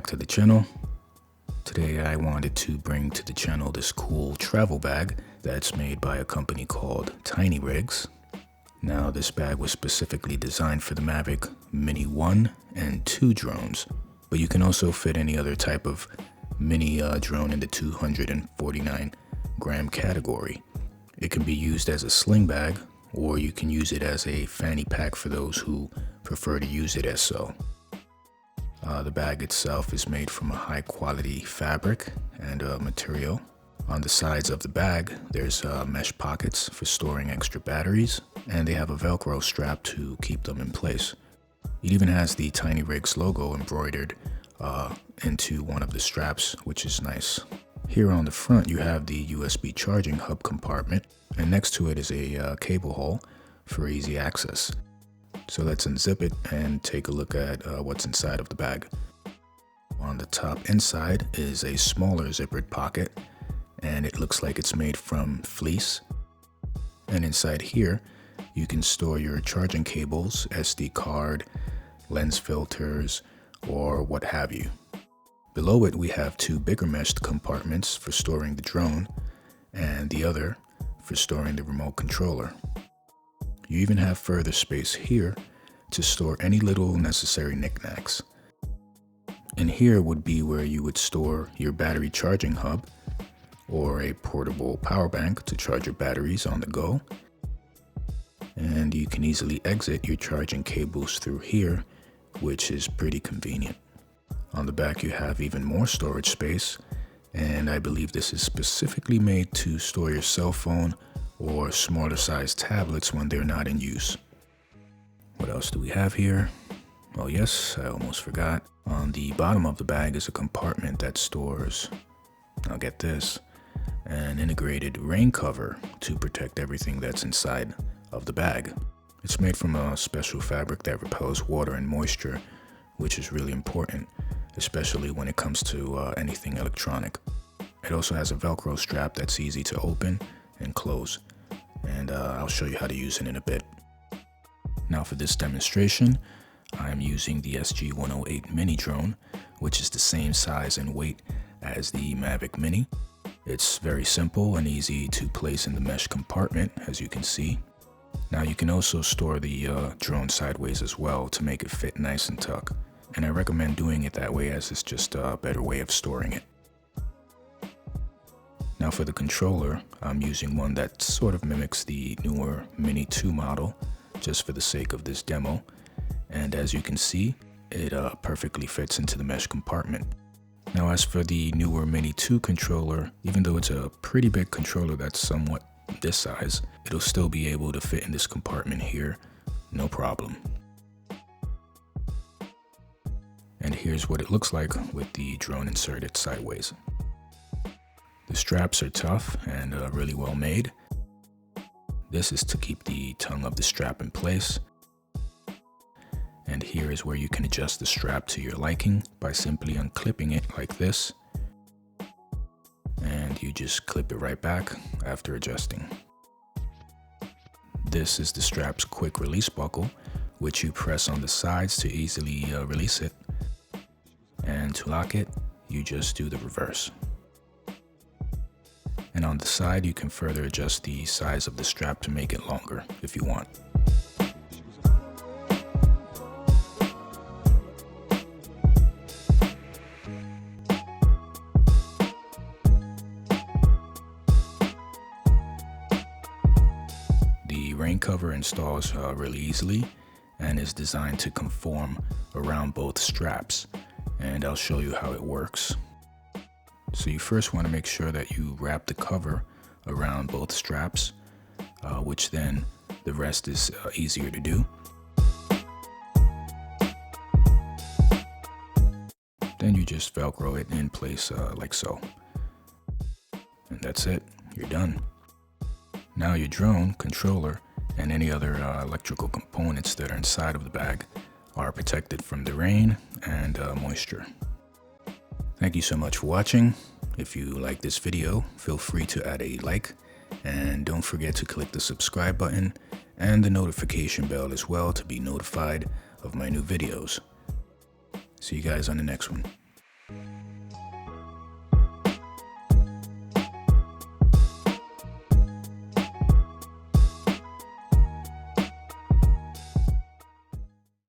back to the channel. Today I wanted to bring to the channel this cool travel bag that's made by a company called Tinyrigs. Now this bag was specifically designed for the Mavic Mini 1 and 2 drones, but you can also fit any other type of mini drone in the 249 gram category. It can be used as a sling bag, or you can use it as a fanny pack for those who prefer to use it as so. The bag itself is made from a high quality fabric and material. On the sides of the bag, there's mesh pockets for storing extra batteries, and they have a Velcro strap to keep them in place. It even has the Tinyrigs logo embroidered into one of the straps, which is nice. Here on the front, you have the USB charging hub compartment, and next to it is a cable hole for easy access. So let's unzip it and take a look at what's inside of the bag. On the top inside is a smaller zippered pocket, and it looks like it's made from fleece. And inside here, you can store your charging cables, SD card, lens filters, or what have you. Below it, we have two bigger meshed compartments for storing the drone, and the other for storing the remote controller. You even have further space here to store any little necessary knickknacks. And here would be where you would store your battery charging hub or a portable power bank to charge your batteries on the go. And you can easily exit your charging cables through here, which is pretty convenient. On the back, you have even more storage space, and I believe this is specifically made to store your cell phone or smaller sized tablets when they're not in use. What else do we have here? Oh yes, I almost forgot. On the bottom of the bag is a compartment that stores, now get this, an integrated rain cover to protect everything that's inside of the bag. It's made from a special fabric that repels water and moisture, which is really important, especially when it comes to anything electronic. It also has a Velcro strap that's easy to open and close, and I'll show you how to use it in a bit. Now for this demonstration, I'm using the SG-108 mini drone, which is the same size and weight as the Mavic Mini. It's very simple and easy to place in the mesh compartment, as you can see. Now you can also store the drone sideways as well to make it fit nice and tuck, and I recommend doing it that way as it's just a better way of storing it. Now for the controller, I'm using one that sort of mimics the newer Mini 2 model, just for the sake of this demo, and as you can see, it perfectly fits into the mesh compartment. Now as for the newer Mini 2 controller, even though it's a pretty big controller that's somewhat this size, it'll still be able to fit in this compartment here, no problem. And here's what it looks like with the drone inserted sideways. The straps are tough and really well made. This is to keep the tongue of the strap in place. And here is where you can adjust the strap to your liking by simply unclipping it like this. And you just clip it right back after adjusting. This is the strap's quick release buckle, which you press on the sides to easily release it. And to lock it, you just do the reverse. And on the side, you can further adjust the size of the strap to make it longer if you want. The rain cover installs really easily and is designed to conform around both straps, and I'll show you how it works. So you first want to make sure that you wrap the cover around both straps, which then the rest is easier to do. Then you just Velcro it in place like so. And that's it, you're done. Now your drone, controller, and any other electrical components that are inside of the bag are protected from the rain and moisture. Thank you so much for watching. If you like this video, feel free to add a like, and don't forget to click the subscribe button and the notification bell as well to be notified of my new videos. See you guys on the next one.